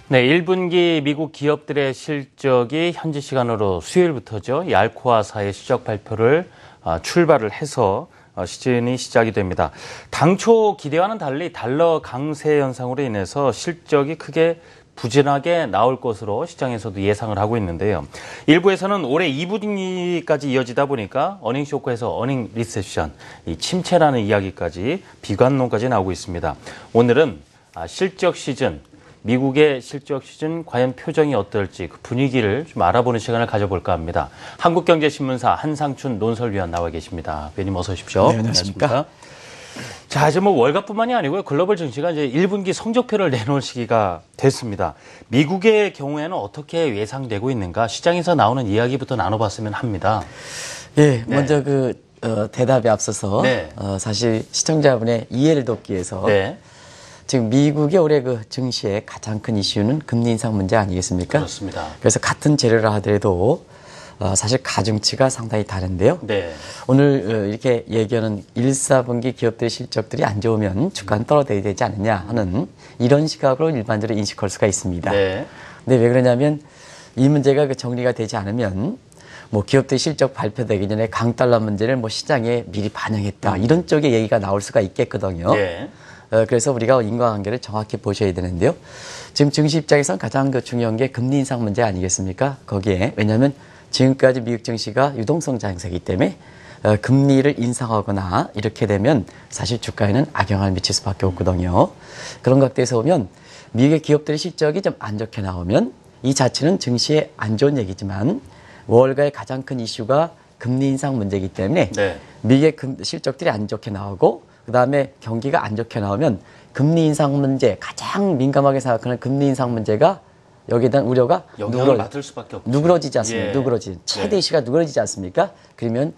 네, 1분기 미국 기업들의 실적이 현지 시간으로 수요일부터죠. 이 알코아사의 실적 발표를 출발을 해서 시즌이 시작이 됩니다. 당초 기대와는 달리 달러 강세 현상으로 인해서 실적이 크게 부진하게 나올 것으로 시장에서도 예상을 하고 있는데요. 일부에서는 올해 2분기까지 이어지다 보니까 어닝 쇼크에서 어닝 리세션, 이 침체라는 이야기까지 비관론까지 나오고 있습니다. 오늘은 실적 시즌, 미국의 실적 시즌 과연 표정이 어떨지 그 분위기를 좀 알아보는 시간을 가져볼까 합니다. 한국경제신문사 한상춘 논설위원 나와 계십니다. 위원님 어서 오십시오. 네, 안녕하십니까. 자, 이제 뭐 월가뿐만이 아니고요. 글로벌 증시가 이제 1분기 성적표를 내놓을 시기가 됐습니다. 미국의 경우에는 어떻게 예상되고 있는가? 시장에서 나오는 이야기부터 나눠봤으면 합니다. 예, 먼저 대답에 앞서서 네. 사실 시청자분의 이해를 돕기 위해서 네. 지금 미국의 올해 그 증시의 가장 큰 이슈는 금리 인상 문제 아니겠습니까? 그렇습니다. 그래서 같은 재료라 하더라도 사실 가중치가 상당히 다른데요. 네. 오늘 이렇게 얘기하는 1, 4분기 기업들의 실적들이 안 좋으면 주가는 떨어져야 되지 않느냐 하는 이런 시각으로 일반적으로 인식할 수가 있습니다. 네. 근데 왜 그러냐면 이 문제가 그 정리가 되지 않으면 뭐 기업들 실적 발표되기 전에 강달러 문제를 뭐 시장에 미리 반영했다 이런 쪽의 얘기가 나올 수가 있겠거든요. 네. 그래서 우리가 인과관계를 정확히 보셔야 되는데요. 지금 증시 입장에서는 가장 중요한 게 금리 인상 문제 아니겠습니까? 거기에 왜냐하면 지금까지 미국 증시가 유동성 장세이기 때문에 금리를 인상하거나 이렇게 되면 사실 주가에는 악영향을 미칠 수밖에 없거든요. 그런 각도에서 보면 미국의 기업들의 실적이 좀 안 좋게 나오면 이 자체는 증시에 안 좋은 얘기지만 월가의 가장 큰 이슈가 금리 인상 문제이기 때문에 네. 미국의 실적들이 안 좋게 나오고 그다음에 경기가 안 좋게 나오면 금리 인상 문제, 가장 민감하게 생각하는 금리 인상 문제가 여기에 대한 우려가 영향을 맡을 수밖에 없죠. 누그러지지 않습니까? 예. 누그러지. 최대 이슈가 누그러지지 않습니까? 그러면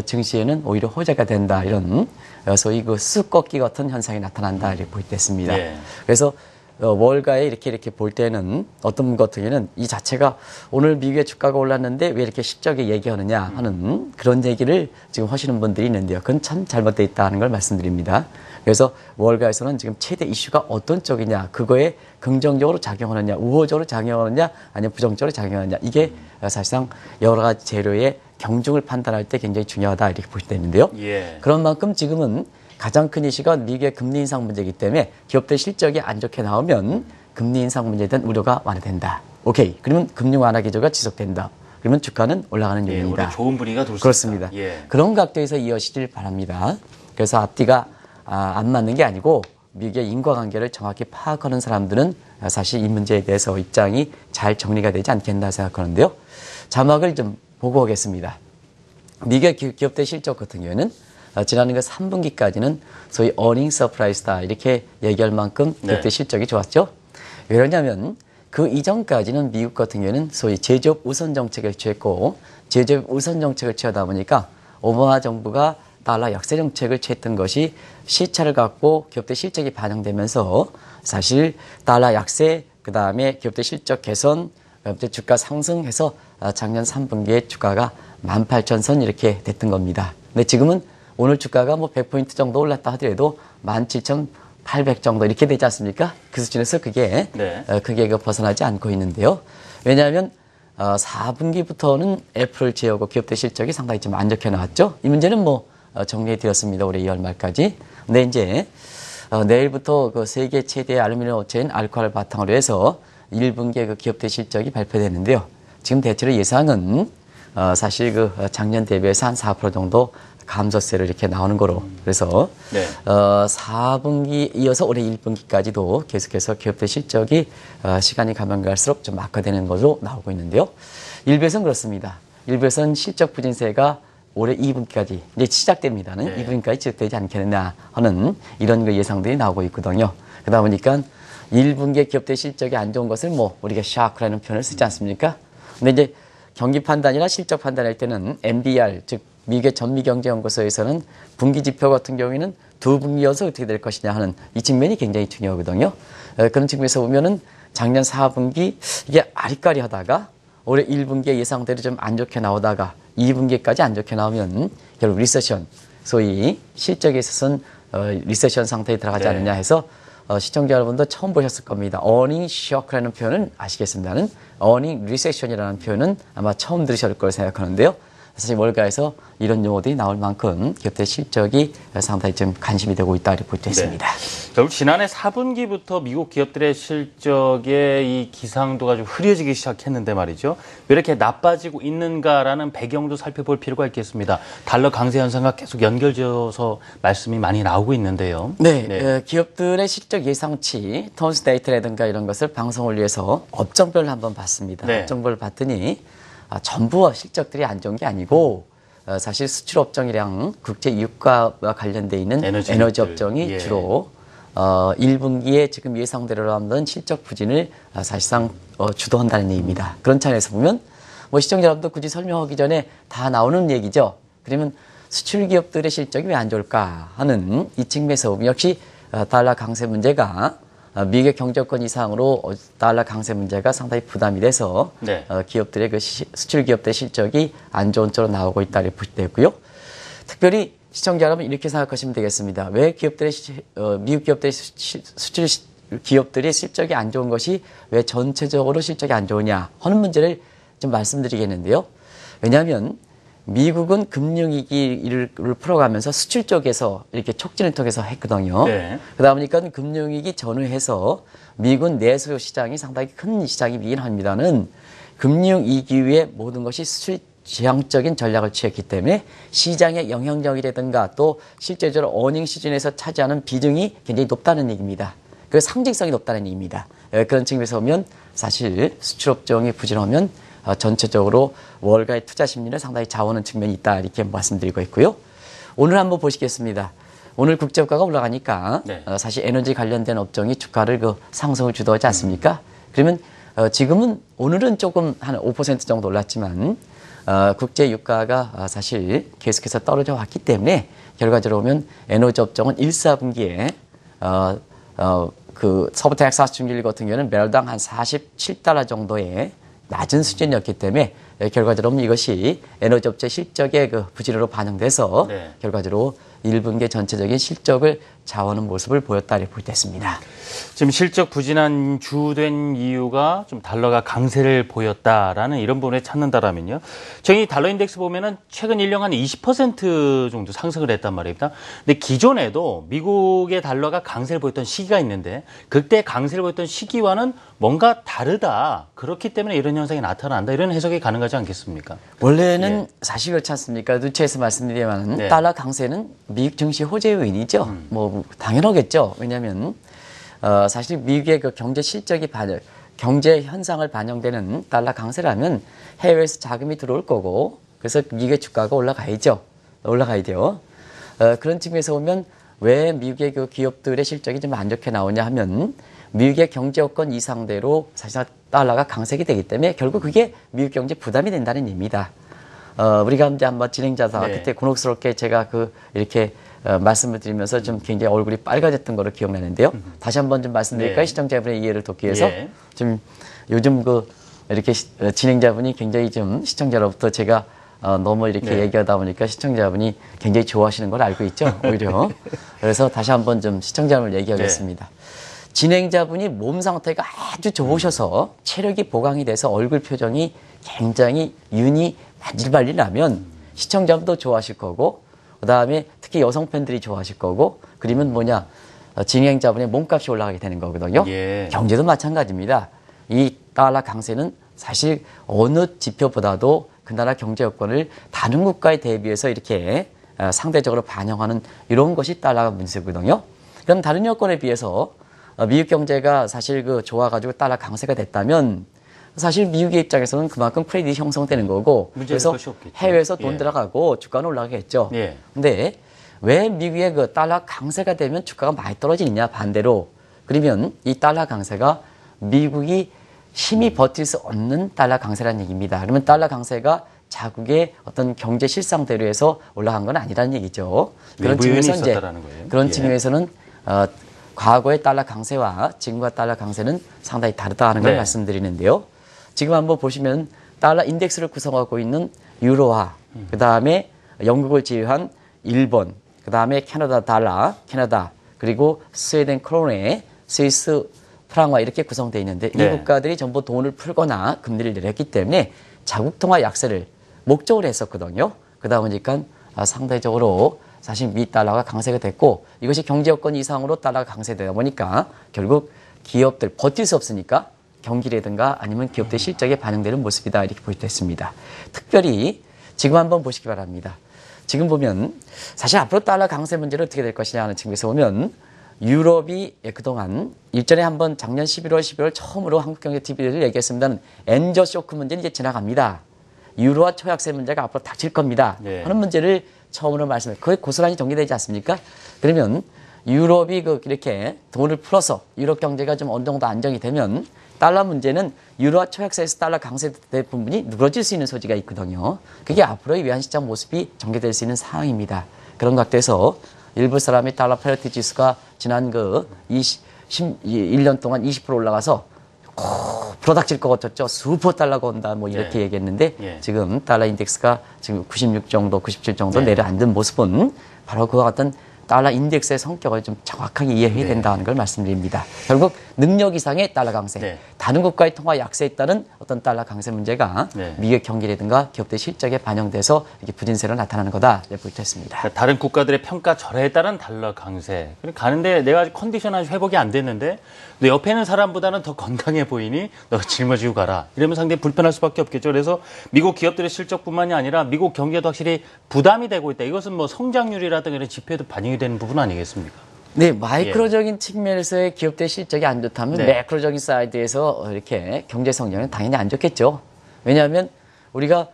증시에는 오히려 호재가 된다. 이런 소위 그 쑥 꺾기 같은 현상이 나타난다. 이렇게 볼 때 있습니다. 예. 그래서 월가에 이렇게 볼 때는 어떤 것 같은 경우는 이 자체가 오늘 미국의 주가가 올랐는데 왜 이렇게 실적에 얘기하느냐 하는 그런 얘기를 지금 하시는 분들이 있는데요. 그건 참 잘못되어 있다는 걸 말씀드립니다. 그래서 월가에서는 지금 최대 이슈가 어떤 쪽이냐, 그거에 긍정적으로 작용하느냐, 우호적으로 작용하느냐, 아니면 부정적으로 작용하느냐, 이게 사실상 여러 가지 재료의 경중을 판단할 때 굉장히 중요하다 이렇게 볼 때 있는데요. 예. 그런 만큼 지금은 가장 큰 이슈가 미국의 금리 인상 문제이기 때문에 기업들 실적이 안 좋게 나오면 금리 인상 문제에 대한 우려가 완화된다. 오케이. 그러면 금융 완화 기조가 지속된다. 그러면 주가는 올라가는 요인이다. 오히려 좋은 분위기가 돌 수 있다. 그렇습니다. 예. 그런 각도에서 이어지길 바랍니다. 그래서 앞뒤가 안 맞는 게 아니고 미국의 인과관계를 정확히 파악하는 사람들은 사실 이 문제에 대해서 입장이 잘 정리가 되지 않겠나 생각하는데요. 자막을 좀 보고 오겠습니다. 미국의 기업들 실적 같은 경우에는 지난 3분기까지는 소위 어닝 서프라이즈다 이렇게 얘기할 만큼 기업들 네. 실적이 좋았죠. 왜냐하면 그 이전까지는 미국 같은 경우에는 소위 제조업 우선 정책을 취했고 제조업 우선 정책을 취하다 보니까 오바마 정부가 달러 약세 정책을 취했던 것이 시차를 갖고 기업들 실적이 반영되면서 사실 달러 약세 그다음에 기업들 실적 개선 기업들 주가 상승해서 작년 3분기에 주가가 18,000선 이렇게 됐던 겁니다. 근데 지금은 오늘 주가가 뭐 100포인트 정도 올랐다 하더라도 17,800 정도 이렇게 되지 않습니까? 그 수준에서 그게 크게 벗어나지 않고 있는데요. 왜냐하면 4분기부터는 애플을 제어하고 기업들 실적이 상당히 좀 안 좋게 나왔죠. 이 문제는 뭐 정리해 드렸습니다. 올해 2월 말까지. 근데 이제 내일부터 그 세계 최대의 알루미늄 업체인 알코아를 바탕으로 해서 1분기에 그 기업들 실적이 발표되는데요. 지금 대체로 예상은 사실 그 작년 대비해서 한 4% 정도 감소세로 이렇게 나오는 거로. 그래서 4분기 이어서 올해 1분기까지도 계속해서 기업들 실적이 시간이 가면 갈수록 좀 악화되는 것으로 나오고 있는데요. 일부에서는 그렇습니다. 일부에서는 실적 부진세가 올해 2분기까지 이제 시작됩니다는 2분기까지 지속되지 않겠느냐 하는 이런 그 예상들이 나오고 있거든요. 그러다 보니까 1분기에 기업들 실적이 안 좋은 것을 뭐 우리가 샤크라는 표현을 쓰지 않습니까? 근데 이제 경기 판단이나 실적 판단할 때는 MBR 즉 미국의 전미경제연구소에서는 분기 지표 같은 경우에는 2분기 이어서 어떻게 될 것이냐 하는 이 측면이 굉장히 중요하거든요. 그런 측면에서 보면은 작년 4분기 이게 아리까리하다가 올해 1분기에 예상대로 좀 안 좋게 나오다가 2분기까지 안 좋게 나오면 결국 리세션, 소위 실적에 있어서는 리세션 상태에 들어가지 않느냐 해서 시청자 여러분도 처음 보셨을 겁니다. earning shock라는 표현은 아시겠습니다는 earning recession이라는 표현은 아마 처음 들으실 걸 생각하는데요. 사실 월가에서 이런 용어들이 나올 만큼 기업들의 실적이 상당히 좀 관심이 되고 있다 이렇게 볼 수 있습니다. 결국 지난해 4분기부터 미국 기업들의 실적의 이 기상도가 좀 흐려지기 시작했는데 말이죠. 왜 이렇게 나빠지고 있는가라는 배경도 살펴볼 필요가 있겠습니다. 달러 강세 현상과 계속 연결지어서 말씀이 많이 나오고 있는데요. 네. 기업들의 실적 예상치, 톤스 데이터라든가 이런 것을 방송을 위해서 업종별로 한번 봤습니다. 네. 업종별로 봤더니 전부 실적들이 안 좋은 게 아니고 사실 수출 업종이랑 국제 유가와 관련돼 있는 에너지 업종이 주로 1분기에 지금 예상대로라면 실적 부진을 사실상 주도한다는 얘기입니다. 그런 차원에서 보면 뭐 시청자 여러분도 굳이 설명하기 전에 다 나오는 얘기죠. 그러면 수출 기업들의 실적이 왜 안 좋을까 하는 이 측면에서 보면 역시 달러 강세 문제가 미국의 경제권 이상으로 달러 강세 문제가 상당히 부담이 돼서 네. 기업들의 그 수출 기업들의 실적이 안 좋은 쪽으로 나오고 있다 이렇게 보시되고요. 특별히 시청자 여러분 이렇게 생각하시면 되겠습니다. 왜 기업들의 미국 기업들의 수출 기업들의 실적이 안 좋은 것이 왜 전체적으로 실적이 안 좋으냐 하는 문제를 좀 말씀드리겠는데요. 왜냐하면 미국은 금융위기를 풀어가면서 수출 쪽에서 이렇게 촉진을 통해서 했거든요. 네. 그러다 보니까 금융위기 전후해서 미국은 내수 시장이 상당히 큰 시장이긴 합니다는 금융위기 이후에 모든 것이 수출 지향적인 전략을 취했기 때문에 시장의 영향력이라든가 또 실제적으로 어닝 시즌에서 차지하는 비중이 굉장히 높다는 얘기입니다. 그 상징성이 높다는 얘기입니다. 그런 측면에서 보면 사실 수출업종이 부진하면 전체적으로 월가의 투자 심리는 상당히 좌우하는 측면이 있다 이렇게 말씀드리고 있고요. 오늘 한번 보시겠습니다. 오늘 국제유가가 올라가니까 네. 사실 에너지 관련된 업종이 주가를 상승을 주도하지 않습니까? 그러면 지금은 오늘은 조금 한 5% 정도 올랐지만 국제유가가 사실 계속해서 떨어져 왔기 때문에 결과적으로 보면 에너지 업종은 1, 4분기에 그 서부 텍사스 중길 같은 경우는 매월당 한 47달러 정도의 낮은 수준이었기 때문에 결과적으로 이것이 에너지 업체 실적의 그 부진으로 반영돼서 네. 결과적으로 1분기 전체적인 실적을 좌우하는 모습을 보였다 이렇게 볼 때 있습니다. 지금 실적 부진한 주된 이유가 좀 달러가 강세를 보였다라는 이런 부분에 찾는다라면요. 저희 달러 인덱스 보면은 최근 1년 한 20% 정도 상승을 했단 말입니다. 근데 기존에도 미국의 달러가 강세를 보였던 시기가 있는데 그때 강세를 보였던 시기와는 뭔가 다르다. 그렇기 때문에 이런 현상이 나타난다. 이런 해석이 가능하지 않겠습니까? 원래는 사실 그렇지 않습니까? 누차에서 말씀드리면 네. 달러 강세는 미국 증시 호재 요인이죠. 뭐 당연하겠죠. 왜냐하면 사실 미국의 그 경제 실적이 경제 현상을 반영되는 달러 강세라면 해외에서 자금이 들어올 거고 그래서 미국의 주가가 올라가야죠. 올라가야 돼요. 그런 측면에서 보면 왜 미국의 그 기업들의 실적이 좀 안 좋게 나오냐 하면 미국의 경제 여건 이상대로 사실 달러가 강세가 되기 때문에 결국 그게 미국 경제 부담이 된다는 얘기입니다. 우리가 이제 한번 진행자사 네. 그때 곤혹스럽게 제가 이렇게 말씀을 드리면서 좀 굉장히 얼굴이 빨개졌던 거로 기억나는데요. 다시 한번 좀 말씀드릴까요? 네. 시청자분의 이해를 돕기 위해서. 예. 좀 요즘 이렇게 진행자분이 굉장히 좀 시청자로부터 제가 너무 이렇게 네. 얘기하다 보니까 시청자분이 굉장히 좋아하시는 걸 알고 있죠. 오히려. 그래서 다시 한번 좀 시청자분을 얘기하겠습니다. 진행자분이 몸 상태가 아주 좋으셔서 체력이 보강이 돼서 얼굴 표정이 굉장히 윤이 만질발릴 나면 시청자분도 좋아하실 거고 그다음에 특히 여성 팬들이 좋아하실 거고 그러면 뭐냐 진행자분의 몸값이 올라가게 되는 거거든요. 예. 경제도 마찬가지입니다. 이 달러 강세는 사실 어느 지표보다도 그 나라 경제 여건을 다른 국가에 대비해서 이렇게 상대적으로 반영하는 이런 것이 달러가 문제거든요. 그럼 다른 여건에 비해서 미국 경제가 사실 좋아가지고 달러 강세가 됐다면 사실 미국의 입장에서는 그만큼 크레딧이 형성되는 거고 그래서 해외에서 돈 들어가고 주가는 올라가겠죠. 예. 근데 왜 미국의 그 달러 강세가 되면 주가가 많이 떨어지느냐 반대로 그러면 이 달러 강세가 미국이 힘이 버틸 수 없는 달러 강세라는 얘기입니다. 그러면 달러 강세가 자국의 어떤 경제 실상대로 해서 올라간 건 아니라는 얘기죠. 그런 측면에서 이제 그런 측면에서는 과거의 달러 강세와 지금과 달러 강세는 상당히 다르다는 걸 말씀드리는데요. 지금 한번 보시면 달러 인덱스를 구성하고 있는 유로화, 그 다음에 영국을 제외한 일본, 그 다음에 캐나다 달러, 캐나다, 그리고 스웨덴 크로네, 스위스, 프랑과 이렇게 구성되어 있는데 네. 이 국가들이 전부 돈을 풀거나 금리를 내렸기 때문에 자국 통화 약세를 목적으로 했었거든요. 그러다 보니까 상대적으로 사실 미 달러가 강세가 됐고 이것이 경제 여건 이상으로 달러가 강세되다 보니까 결국 기업들 버틸 수 없으니까 경기라든가 아니면 기업들 실적에 반영되는 모습이다 이렇게 볼 수 있습니다. 특별히 지금 한번 보시기 바랍니다. 지금 보면 사실 앞으로 달러 강세 문제는 어떻게 될 것이냐 하는 측면에서 보면 유럽이 그동안 일전에 한번 작년 11월, 12월 처음으로 한국경제TV를 얘기했습니다는 엔저 쇼크 문제는 이제 지나갑니다. 유로화 초약세 문제가 앞으로 닥칠 겁니다. 네. 하는 문제를 처음으로 말씀해요. 그게 고스란히 정리되지 않습니까? 그러면 유럽이 이렇게 돈을 풀어서 유럽 경제가 좀 어느 정도 안정이 되면 달러 문제는 유로화 초약세에서 달러 강세될 부분이 누그러질 수 있는 소지가 있거든요. 그게 앞으로의 외환시장 모습이 전개될 수 있는 상황입니다. 그런 각도에서 일부 사람이 달러 패러티 지수가 지난 1년 동안 20% 올라가서 부러닥칠 것 같았죠. 슈퍼 달러가 온다 뭐 이렇게 네. 얘기했는데 예. 지금 달러 인덱스가 지금 96 정도, 97 정도 네. 내려앉은 모습은 바로 그와 같은 달러 인덱스의 성격을 좀 정확하게 이해해야 된다는 걸 말씀드립니다. 결국 능력 이상의 달러 강세, 네. 다른 국가의 통화 약세에 따른 어떤 달러 강세 문제가 네. 미국 경기라든가 기업들 실적에 반영돼서 이렇게 부진세로 나타나는 거다 이렇게 볼 수 있습니다. 그러니까 다른 국가들의 평가절하에 따른 달러 강세. 가는데 내가 아직 컨디션 아직 회복이 안 됐는데 너 옆에 있는 사람보다는 더 건강해 보이니 너 짊어지고 가라. 이러면 상당히 불편할 수밖에 없겠죠. 그래서 미국 기업들의 실적뿐만이 아니라 미국 경제도 확실히 부담이 되고 있다. 이것은 뭐 성장률이라든가 이런 지표에도 반영이 되는 부분 아니겠습니까? 네, 마이크로적인 측면에서의 기업들 실적이 안 좋다면 네. 매크로적인 사이드에서 이렇게 경제 성장은 당연히 안 좋겠죠. 왜냐하면 우리가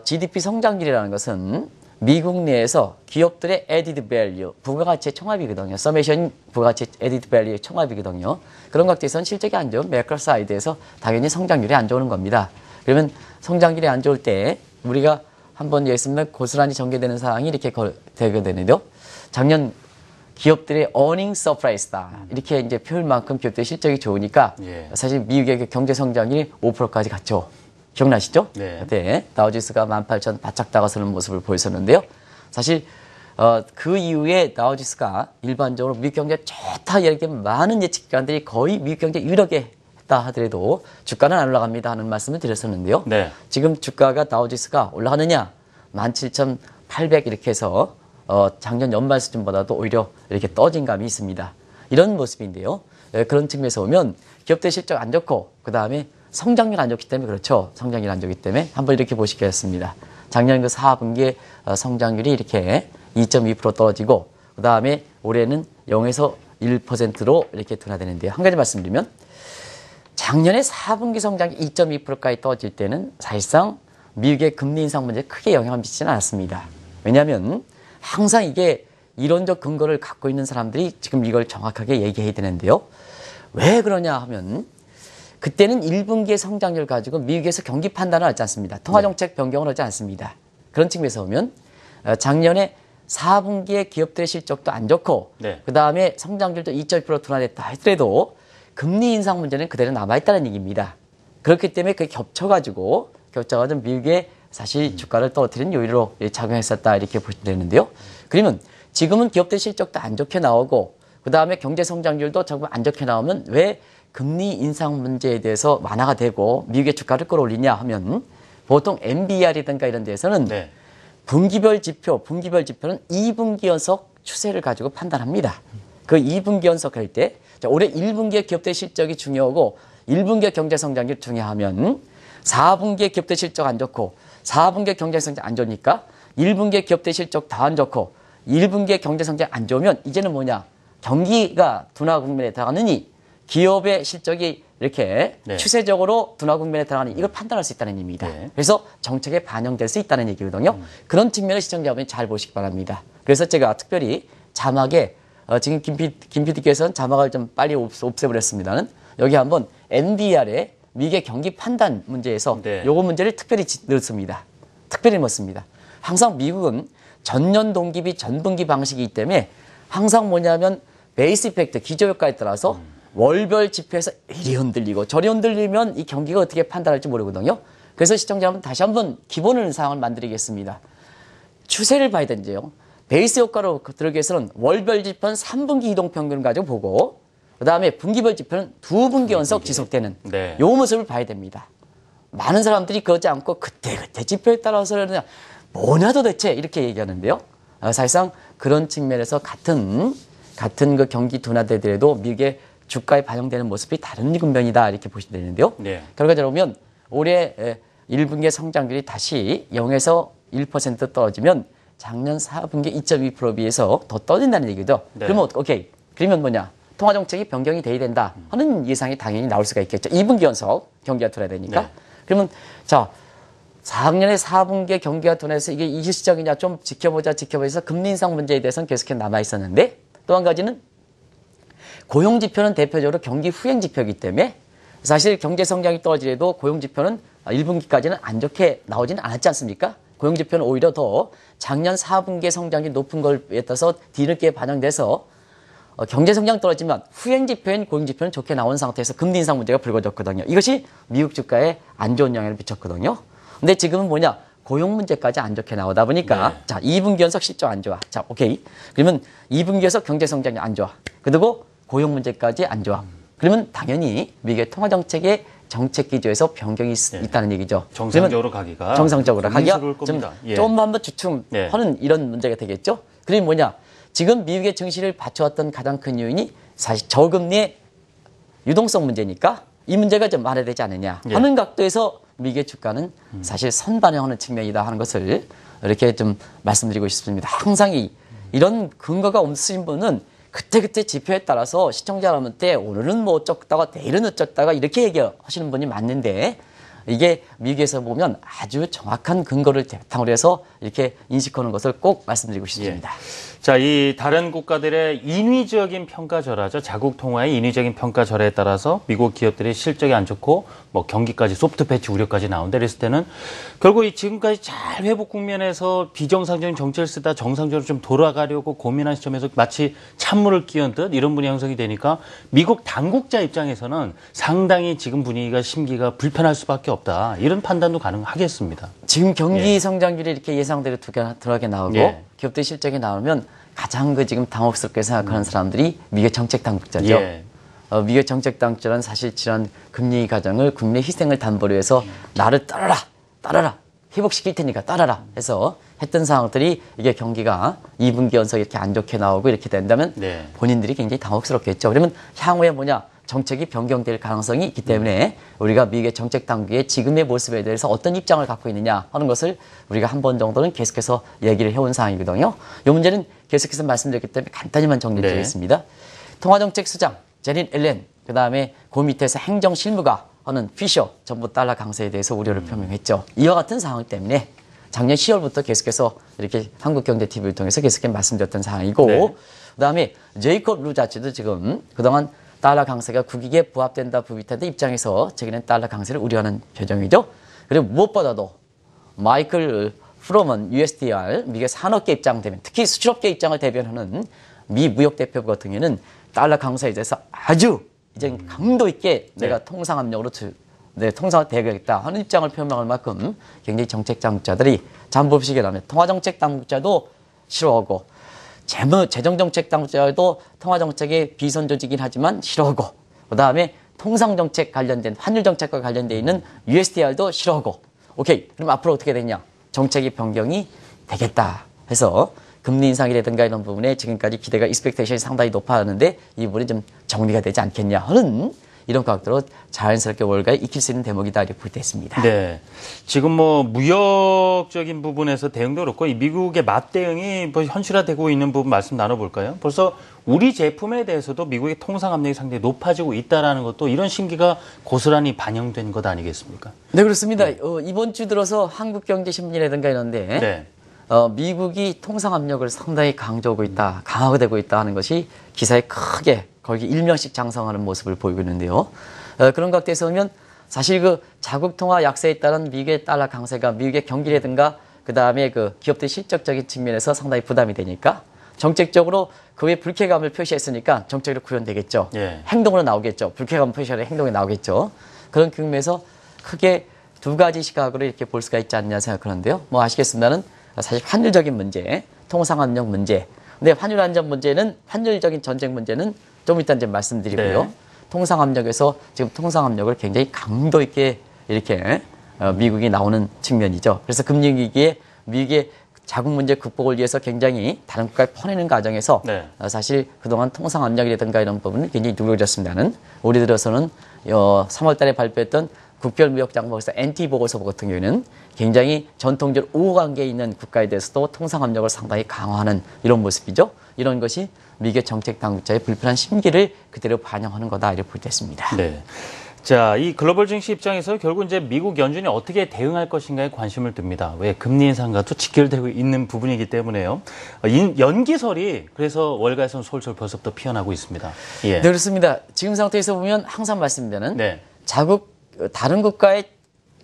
GDP 성장률이라는 것은 미국 내에서 기업들의 added value, 부가가치의 총합이거든요. 서메이션 부가가치 added value의 총합이거든요. 그런 각도에서는 실적이 안 좋은 매크로 사이드에서 당연히 성장률이 안 좋은 겁니다. 그러면 성장률이 안 좋을 때 우리가 한번 얘기했으면 고스란히 전개되는 사항이 이렇게 되게 되는데요. 작년 기업들의 earning surprise다. 이렇게 이제 표현만큼 기업들의 실적이 좋으니까 예. 사실 미국의 경제 성장률이 5%까지 갔죠. 기억나시죠? 네. 그때 다우지수가 18,000 바짝 다가서는 모습을 보였었는데요. 사실 그 이후에 다우지수가 일반적으로 미국 경제 좋다 이렇게 많은 예측기관들이 거의 미국 경제 유력에 했다 하더라도 주가는 안 올라갑니다 하는 말씀을 드렸었는데요. 네. 지금 주가가 다우지수가 올라가느냐 17,800 이렇게 해서 작년 연말 수준보다도 오히려 이렇게 떠진 감이 있습니다. 이런 모습인데요. 그런 측면에서 보면 기업들 실적 안 좋고 그 다음에 성장률 안 좋기 때문에 그렇죠. 성장률 안 좋기 때문에 한번 이렇게 보시겠습니다. 작년 그 4분기에 성장률이 이렇게 2.2% 떨어지고 그 다음에 올해는 0에서 1%로 이렇게 둔화되는데요. 한 가지 말씀드리면 작년에 4분기 성장이 2.2%까지 떨어질 때는 사실상 미국의 금리 인상 문제에 크게 영향을 미치지는 않았습니다. 왜냐하면 항상 이게 이론적 근거를 갖고 있는 사람들이 지금 이걸 정확하게 얘기해야 되는데요. 왜 그러냐 하면 그때는 1분기의 성장률 가지고 미국에서 경기 판단을 하지 않습니다. 통화정책 변경을 하지 않습니다. 그런 측면에서 보면 작년에 4분기에 기업들의 실적도 안 좋고 네. 그다음에 성장률도 2.2% 둔화됐다 하더라도 금리 인상 문제는 그대로 남아있다는 얘기입니다. 그렇기 때문에 그게 겹쳐가지고 미국의 사실 주가를 떨어뜨리는 요인으로 작용했었다 이렇게 보시면 되는데요. 그러면 지금은 기업들 실적도 안 좋게 나오고 그다음에 경제 성장률도 조금 안 좋게 나오면 왜 금리 인상 문제에 대해서 완화가 되고 미국의 주가를 끌어올리냐 하면 보통 MBR이든가 이런 데에서는 네. 분기별 지표는 2분기 연속 추세를 가지고 판단합니다. 그 2분기 연속 할 때 올해 1분기의 기업들 실적이 중요하고 1분기의 경제 성장률이 중요하면 4분기의 기업들 실적 안 좋고 4분기의 경제 성장 안 좋으니까 1분기의 기업들 실적 다 안 좋고 1분기의 경제 성장 안 좋으면 이제는 뭐냐? 경기가 둔화 국면에 들어가느니 기업의 실적이 이렇게 네. 추세적으로 둔화 국면에 들어가는 이걸 판단할 수 있다는 얘기입니다. 네. 그래서 정책에 반영될 수 있다는 얘기거든요. 그런 측면을 시청자분이 잘 보시기 바랍니다. 그래서 제가 특별히 자막에 지금 김 PD께서는 자막을 좀 빨리 없애버렸습니다는 여기 한번 NBR의 미국의 경기 판단 문제에서 네. 요거 문제를 특별히 넣습니다. 특별히 넣습니다. 항상 미국은 전년 동기비 전분기 방식이기 때문에 항상 뭐냐면 베이스 이펙트 기저효과에 따라서 월별 지표에서 이리 흔들리고 저리 흔들리면 이 경기가 어떻게 판단할지 모르거든요. 그래서 시청자 여러분 다시 한번 기본을 사항을 만들겠습니다. 추세를 봐야 되는데요. 베이스 효과로 들기 위해서는 월별 지표는 3분기 이동평균을 가지고 보고 그다음에 분기별 지표는 두 분기 연속 지속되는 네. 요 모습을 봐야 됩니다. 많은 사람들이 그러지 않고 그때 지표에 따라서 그냥 뭐냐 도대체 이렇게 얘기하는데요. 사실상 그런 측면에서 같은 그 경기 둔화되더라도 미국의 주가에 반영되는 모습이 다른 국면이다 이렇게 보시면 되는데요. 네. 결과적으로 보면 올해 1분기 성장률이 다시 0에서 1% 떨어지면 작년 4분기 2.2% 비해서 더 떨어진다는 얘기죠. 네. 그러면 오케이. 그러면 뭐냐? 통화 정책이 변경이 돼야 된다 하는 예상이 당연히 나올 수가 있겠죠. 2분기 연속 경기가 둔화되니까. 네. 그러면 자, 작년에 4분기에 경기가 둔화해서 이게 일시적이냐 좀 지켜보자 해서 금리 인상 문제에 대해서는 계속해서 남아 있었는데 또 한 가지는 고용 지표는 대표적으로 경기 후행 지표이기 때문에 사실 경제 성장이 떨어지더라도 고용 지표는 1분기까지는 안 좋게 나오지는 않았지 않습니까? 고용 지표는 오히려 더 작년 4분기의 성장이 높은 걸에 따라서 뒤늦게 반영돼서 경제 성장 떨어지면 후행 지표인 고용 지표는 좋게 나온 상태에서 금리 인상 문제가 불거졌거든요. 이것이 미국 주가에 안 좋은 영향을 미쳤거든요. 근데 지금은 뭐냐? 고용 문제까지 안 좋게 나오다 보니까 네. 자, 2분기 연속 실적 안 좋아. 자, 오케이. 그러면 2분기에서 경제 성장이 안 좋아. 그리고 고용 문제까지 안 좋아. 그러면 당연히 미국의 통화 정책의 정책 기조에서 변경이 있다는 얘기죠. 정상적으로 가기가 정상적으로 가기가 좀 예. 한번 주춤하는 이런 문제가 되겠죠. 그게 뭐냐? 지금 미국의 증시를 받쳐왔던 가장 큰 요인이 사실 저금리의 유동성 문제니까 이 문제가 좀 말해야 않느냐 하는 각도에서 미국의 주가는 사실 선반영하는 측면이다 하는 것을 이렇게 좀 말씀드리고 싶습니다. 항상 이런 근거가 없으신 분은 그때 지표에 따라서 시청자 여러분한테 오늘은 뭐 어쩌다가 내일은 어쩌다가 이렇게 얘기하시는 분이 많는데 이게 미국에서 보면 아주 정확한 근거를 바탕으로 해서 이렇게 인식하는 것을 꼭 말씀드리고 싶습니다. 예. 자, 이 다른 국가들의 인위적인 평가절하죠. 자국 통화의 인위적인 평가절하에 따라서 미국 기업들의 실적이 안 좋고 뭐 경기까지 소프트 패치 우려까지 나온다 그랬을 때는 결국 이 지금까지 잘 회복 국면에서 비정상적인 정책을 쓰다 정상적으로 좀 돌아가려고 고민한 시점에서 마치 찬물을 끼얹은 듯 이런 분위 형성이 되니까 미국 당국자 입장에서는 상당히 지금 분위기가 심기가 불편할 수밖에 없다. 이런 판단도 가능하겠습니다. 지금 경기 성장률이 이렇게 예상대로 둔하게 나오고 예. 기업들 실적이 나오면 가장 지금 당혹스럽게 생각하는 사람들이 미국 정책 당국자죠. 예. 미국 정책 당국자는 사실 지난 금리 과정을 국민의 희생을 담보로 해서 나를 따라라 회복시킬 테니까 따라라 해서 했던 상황들이 이게 경기가 2분기 연속 이렇게 안 좋게 나오고 이렇게 된다면 네. 본인들이 굉장히 당혹스럽겠죠. 그러면 향후에 뭐냐? 정책이 변경될 가능성이 있기 때문에 우리가 미국의 정책 당국의 지금의 모습에 대해서 어떤 입장을 갖고 있느냐 하는 것을 우리가 한 번 정도는 계속해서 얘기를 해온 사항이거든요. 이 문제는 계속해서 말씀드렸기 때문에 간단히만 정리드리겠습니다. 통화정책 수장 제닛 옐렌, 그다음에 그 밑에서 행정실무가 하는 피셔 전부 달러 강세에 대해서 우려를 표명했죠. 이와 같은 상황 때문에 작년 10월부터 계속해서 이렇게 한국경제TV를 통해서 계속해서 말씀드렸던 사항이고 네. 그다음에 제이콥 루자치도 지금 그동안 달러 강세가 국익에 부합된다 부비탄다 입장에서 자기는 달러 강세를 우려하는 표정이죠. 그리고 무엇보다도 마이클 프로먼 USTR 미국의 산업계 입장 대변, 특히 수출업계 입장을 대변하는 미 무역대표부 같은 경우는 달러 강세에 대해서 아주 이제 강도 있게 내가 통상 압력으로 통상을 대응하겠다 하는 입장을 표명할 만큼 굉장히 정책 당국자들이 잠보시기라면 통화정책 당국자도 싫어하고 재정정책 당국자도 통화정책의 비선조직이긴 하지만 싫어하고 그다음에 통상정책 관련된 환율정책과 관련되어 있는 USTR도 싫어하고 오케이 그럼 앞으로 어떻게 되냐 정책의 변경이 되겠다 해서 금리 인상이라든가 이런 부분에 지금까지 기대가 익스펙테이션이 상당히 높아하는데 이 부분이 좀 정리가 되지 않겠냐 하는 이런 각도로 자연스럽게 월가에 익힐 수 있는 대목이다 이렇게 볼 때 있습니다. 네. 지금 뭐 무역적인 부분에서 대응도 그렇고 이 미국의 맞대응이 뭐 현실화되고 있는 부분 말씀 나눠볼까요? 벌써 우리 제품에 대해서도 미국의 통상 압력이 상당히 높아지고 있다라는 것도 이런 심기가 고스란히 반영된 것 아니겠습니까? 네 그렇습니다. 이번 주 들어서 한국경제신문이라든가 이런데 네. 미국이 통상 압력을 상당히 강조하고 있다, 강화가 되고 있다 하는 것이 기사에 크게 거기 일면씩 장성하는 모습을 보이고 있는데요. 그런 각도에서 보면 사실 그 자국 통화 약세에 따른 미국의 달러 강세가 미국의 경기라든가 그 다음에 그 기업들 실적적인 측면에서 상당히 부담이 되니까 정책적으로 그에 불쾌감을 표시했으니까 정책으로 구현되겠죠. 예. 행동으로 나오겠죠. 불쾌감 표시하는 행동이 나오겠죠. 그런 측면에서 크게 두 가지 시각으로 이렇게 볼 수가 있지 않냐 생각하는데요. 뭐 아시겠습니다는 사실 환율적인 문제, 통상 압력 문제. 근데 환율 안전 문제는 환율적인 전쟁 문제는 좀 이따 이제 말씀드리고요. 네. 통상압력에서 지금 통상압력을 굉장히 강도 있게 이렇게 미국이 나오는 측면이죠. 그래서 금융위기에 미국의 자국 문제 극복을 위해서 굉장히 다른 국가에 퍼내는 과정에서 네. 사실 그동안 통상압력이라든가 이런 부분은 굉장히 누그러졌습니다는 올해 들어서는 3월 달에 발표했던 국별무역장보고서 NT 보고서 같은 경우에는 굉장히 전통적 우호관계에 있는 국가에 대해서도 통상압력을 상당히 강화하는 이런 모습이죠. 이런 것이 미국의 정책 당국자의 불편한 심기를 그대로 반영하는 거다 이렇게 볼 때 있습니다. 네. 자, 이 글로벌 증시 입장에서 결국 이제 미국 연준이 어떻게 대응할 것인가에 관심을 둡니다. 왜 금리 인상과도 직결되고 있는 부분이기 때문에요. 연기설이 그래서 월가에서는 솔솔 벌써부터 피어나고 있습니다. 예. 네, 그렇습니다. 지금 상태에서 보면 항상 말씀드리는 네. 다른 국가의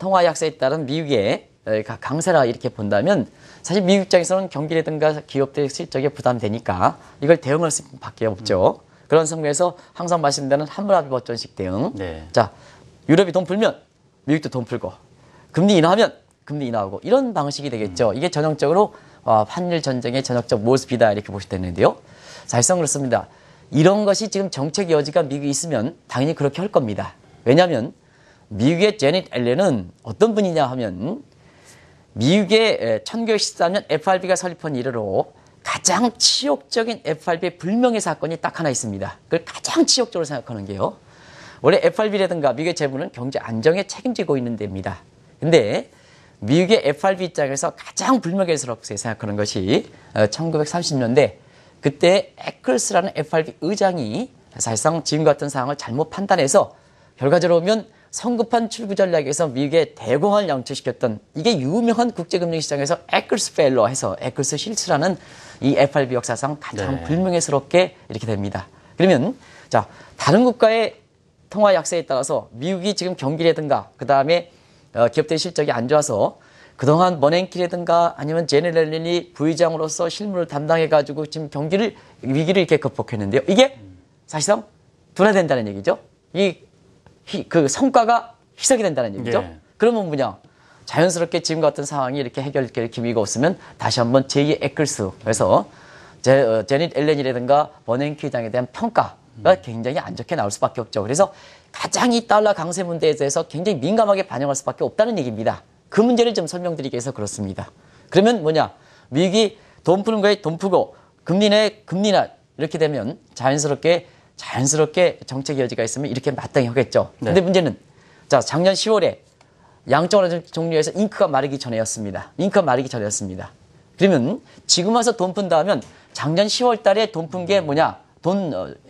통화 약세에 따른 미국의 강세라 이렇게 본다면 사실 미국 입장에서는 경기라든가 기업들의 실적에 부담되니까 이걸 대응할 수밖에 없죠. 그런 측면에서 항상 말씀드리는 한물합의 버전식 대응. 네. 자, 유럽이 돈 풀면 미국도 돈 풀고 금리 인하하면 금리 인하하고 이런 방식이 되겠죠. 이게 전형적으로 환율 전쟁의 전형적 모습이다 이렇게 보시면 되는데요. 사실상 그렇습니다. 이런 것이 지금 정책 여지가 미국에 있으면 당연히 그렇게 할 겁니다. 왜냐하면 미국의 제닛 앨런은 어떤 분이냐 하면 미국의 1913년 FRB가 설립한 이래로 가장 치욕적인 FRB의 불명예 사건이 딱 하나 있습니다. 그걸 가장 치욕적으로 생각하는 게요. 원래 FRB라든가 미국의 재무는 경제 안정에 책임지고 있는 데입니다. 근데 미국의 FRB 입장에서 가장 불명예스럽게 생각하는 것이 1930년대 그때 에클스라는 FRB 의장이 사실상 지금 같은 상황을 잘못 판단해서 결과적으로 보면 성급한 출구 전략에서 미국의 대공황을 양초시켰던 이게 유명한 국제금융시장에서 에클스 페일러 해서 에클스 실수라는 이 FRB 역사상 가장 네. 불명예스럽게 이렇게 됩니다. 그러면 자 다른 국가의 통화 약세에 따라서 미국이 지금 경기라든가 그 다음에 기업들의 실적이 안 좋아서 그동안 버냉키라든가 아니면 제네럴린이 부의장으로서 실무를 담당해가지고 지금 위기를 이렇게 극복했는데요. 이게 사실상 둔화된다는 얘기죠. 그 성과가 희석이 된다는 얘기죠. 예. 그러면 뭐냐? 자연스럽게 지금 같은 상황이 이렇게 해결될 기미가 없으면 다시 한번 제2의 에클스, 그래서 제닛 앨런이라든가 버냉키 회장에 대한 평가가 굉장히 안 좋게 나올 수밖에 없죠. 그래서 가장 이 달러 강세 문제에 대해서 굉장히 민감하게 반영할 수밖에 없다는 얘기입니다. 그 문제를 좀 설명드리기 위해서 그렇습니다. 그러면 뭐냐? 미국이 돈 푸는 거에 돈 푸고 금리나 이렇게 되면 자연스럽게 정책 여지가 있으면 이렇게 마땅히 하겠죠. 네. 근데 문제는 자 작년 10월에 양적완화 종료해서 잉크가 마르기 전이었습니다. 그러면 지금 와서 돈 푼다 하면 작년 10월 달에 돈 푼 게 뭐냐?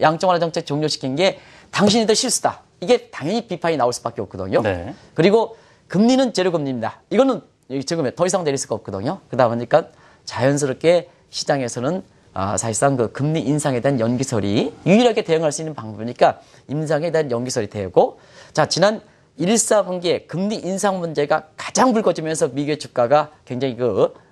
양적완화 정책 종료시킨 게 당신이들 실수다. 이게 당연히 비판이 나올 수밖에 없거든요. 네. 그리고 금리는 제로금리입니다. 이거는 지금 더 이상 내릴 수가 없거든요. 그러다 보니까 자연스럽게 시장에서는 사실상 그 금리 인상에 대한 연기설이 유일하게 대응할 수 있는 방법이니까 인상에 대한 연기설이 되고 자 지난 1사분기에 금리 인상 문제가 가장 불거지면서 미국의 주가가 굉장히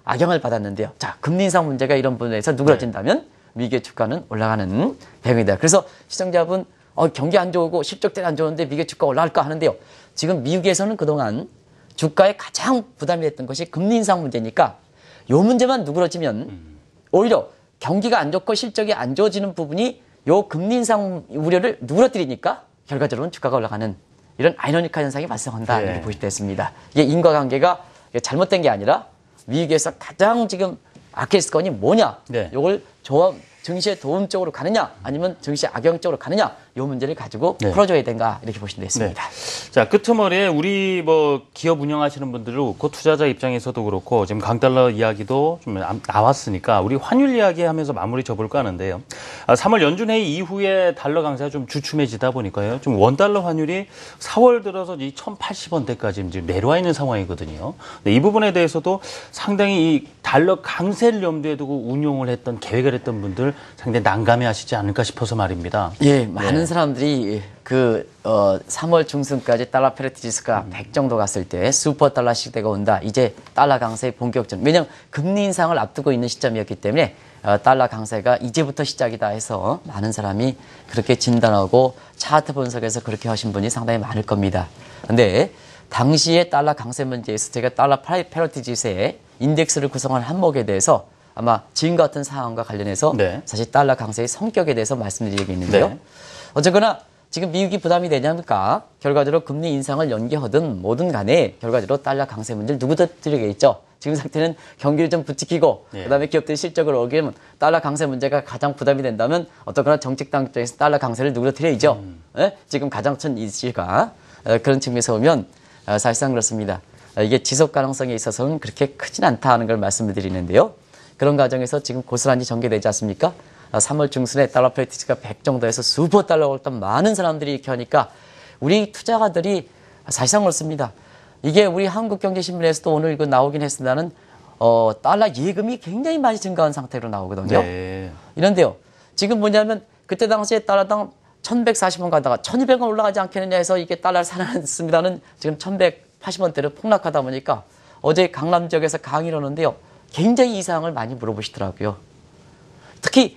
악영을 받았는데요. 자 금리 인상 문제가 이런 부분에서 누그러진다면 미국의 주가는 올라가는 배경이다. 그래서 시청자분 경기 안 좋고 실적대로 안 좋은데 미국의 주가 올라갈까 하는데요. 지금 미국에서는 그동안 주가에 가장 부담이 됐던 것이 금리 인상 문제니까 이 문제만 누그러지면 오히려 경기가 안 좋고 실적이 안 좋아지는 부분이 요 금리 인상 우려를 누그러뜨리니까 결과적으로는 주가가 올라가는 이런 아이러니컬 현상이 발생한다. 네. 이렇게 보실 때 있습니다. 이게 인과관계가 잘못된 게 아니라 미국에서 가장 지금 악화했건이 뭐냐? 네. 요걸 증시에 도움 쪽으로 가느냐 아니면 증시 악영 쪽으로 가느냐 이 문제를 가지고 네. 풀어줘야 된가 이렇게 보시면 되겠습니다. 자, 끄트머리에 우리 기업 운영하시는 분들도 그렇고 투자자 입장에서도 그렇고 지금 강달러 이야기도 좀 나왔으니까 우리 환율 이야기하면서 마무리 줘볼까 하는데요. 3월 연준회의 이후에 달러 강세가 좀 주춤해지다 보니까요. 좀 원달러 환율이 4월 들어서 이 1,080원대까지 지금 내려와 있는 상황이거든요. 근데 이 부분에 대해서도 상당히 이 달러 강세를 염두에 두고 운용을 했던 계획을 했던 분들 상당히 난감해하시지 않을까 싶어서 말입니다. 예, 많은 사람들이 3월 중순까지 달러 페리티 지수가 100 정도 갔을 때 슈퍼 달러 시대가 온다. 이제 달러 강세의 본격전. 왜냐하면 금리 인상을 앞두고 있는 시점이었기 때문에 달러 강세가 이제부터 시작이다 해서 많은 사람이 그렇게 진단하고 차트 분석에서 그렇게 하신 분이 상당히 많을 겁니다. 근데 당시에 달러 강세 문제에서 제가 달러 페리티 지수의 인덱스를 구성한 항목에 대해서 아마 지금 같은 상황과 관련해서 네. 사실 달러 강세의 성격에 대해서 말씀드리겠는데요. 네. 어쨌거나 지금 미국이 부담이 되냐니까 결과적으로 금리 인상을 연기하든 뭐든 간에 결과적으로 달러 강세 문제를 누구도 드리겠죠. 지금 상태는 경기를 좀 부추기고 예. 그다음에 기업들이 실적을 오르면 달러 강세 문제가 가장 부담이 된다면 어떻거나 정책당 입장에서 달러 강세를 누구도 드려야죠. 예? 지금 가장 큰 이슈가 그런 측면에서 보면 사실상 그렇습니다. 이게 지속 가능성에 있어서는 그렇게 크진 않다 하는 걸 말씀을 드리는데요. 그런 과정에서 지금 고스란히 전개되지 않습니까? 3월 중순에 달러 페이티지가 100 정도에서 수퍼 달러가 올던 많은 사람들이 이렇게 하니까 우리 투자가들이 사실상 그렇습니다. 이게 우리 한국경제신문에서도 오늘 이거 나오긴 했습니다는 달러 예금이 굉장히 많이 증가한 상태로 나오거든요. 네. 이런데요. 지금 뭐냐면 그때 당시에 달러당 1140원 가다가 1200원 올라가지 않겠느냐 해서 이게 달러를 사놨습니다는 지금 1180원대로 폭락하다 보니까 어제 강남 지역에서 강의를 하는데요. 굉장히 이 사항을 많이 물어보시더라고요. 특히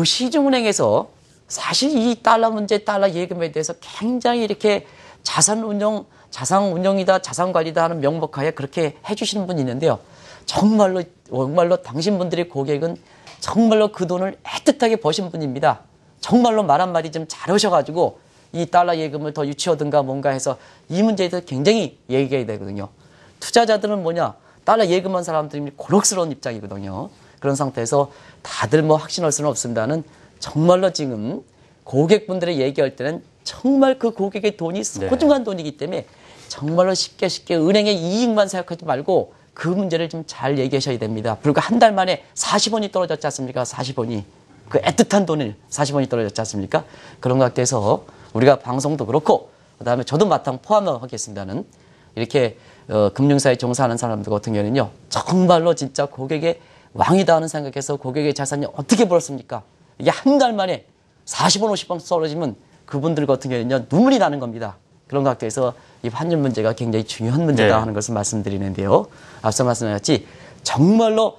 시중은행에서 사실 이 달러 문제, 달러 예금에 대해서 굉장히 이렇게 자산 운용이다, 자산 관리다 하는 명목하에 그렇게 해주시는 분이 있는데요. 정말로 당신분들의 고객은 정말로 그 돈을 애틋하게 버신 분입니다. 정말로 말 한마디 좀 잘하셔가지고 이 달러 예금을 더 유치하든가 뭔가 해서 이 문제에 대해서 굉장히 얘기해야 되거든요. 투자자들은 뭐냐? 달러 예금한 사람들이 고록스러운 입장이거든요. 그런 상태에서 다들 뭐 확신할 수는 없습니다는 정말로 지금 고객분들의 얘기할 때는 정말 그 고객의 돈이 소중한 돈이기 때문에 정말로 쉽게 은행의 이익만 생각하지 말고 그 문제를 좀 잘 얘기하셔야 됩니다. 불과 한 달 만에 40원이 떨어졌지 않습니까? 40원이. 그 애틋한 돈을 40원이 떨어졌지 않습니까? 그런 것 같아서 우리가 방송도 그렇고 그다음에 저도 마땅 포함하겠습니다는 이렇게 금융사에 종사하는 사람들 같은 경우는요. 정말로 진짜 고객의 왕이다 하는 생각에서 고객의 자산이 어떻게 벌었습니까? 이게 한 달 만에 40원, 50원 떨어지면 그분들 같은 경우는요. 눈물이 나는 겁니다. 그런 것 같아서 이 환율 문제가 굉장히 중요한 문제다 네. 하는 것을 말씀드리는데요. 앞서 말씀하셨지 정말로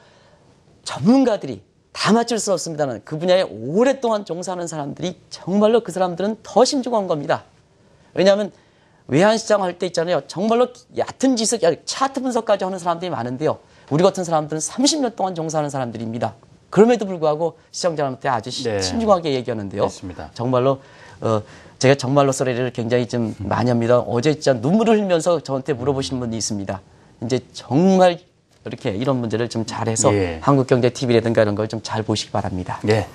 전문가들이 다 맞출 수 없습니다는 그 분야에 오랫동안 종사하는 사람들이 정말로 그 사람들은 더 신중한 겁니다. 왜냐하면 외환시장 할 때 있잖아요. 정말로 얕은 지식, 차트 분석까지 하는 사람들이 많은데요. 우리 같은 사람들은 30년 동안 종사하는 사람들입니다. 그럼에도 불구하고 시청자한테 아주 네. 신중하게 얘기하는데요. 맞습니다. 정말로 제가 정말로 소리를 굉장히 좀 많이 합니다. 어제 진짜 눈물을 흘리면서 저한테 물어보신 분이 있습니다. 이제 정말 이렇게 이런 문제를 좀 잘해서 예. 한국경제TV라든가 이런 걸 좀 잘 보시기 바랍니다. 네.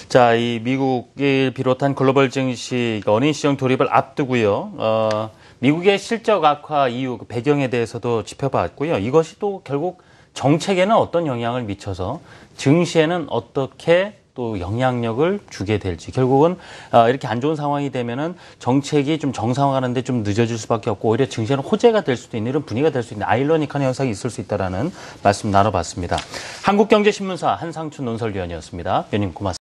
자, 이 미국을 비롯한 글로벌 증시 어닝 시장 돌입을 앞두고요. 미국의 실적 악화 이유, 그 배경에 대해서도 짚어봤고요. 이것이 또 결국 정책에는 어떤 영향을 미쳐서 증시에는 어떻게 또 영향력을 주게 될지 결국은 이렇게 안 좋은 상황이 되면은 정책이 좀 정상화하는데 좀 늦어질 수밖에 없고 오히려 증시에는 호재가 될 수도 있는 이런 분위기가 될 수 있는 아이러니한 현상이 있을 수 있다라는 말씀 나눠봤습니다. 한국경제신문사 한상춘 논설위원이었습니다. 위원님 고맙습니다.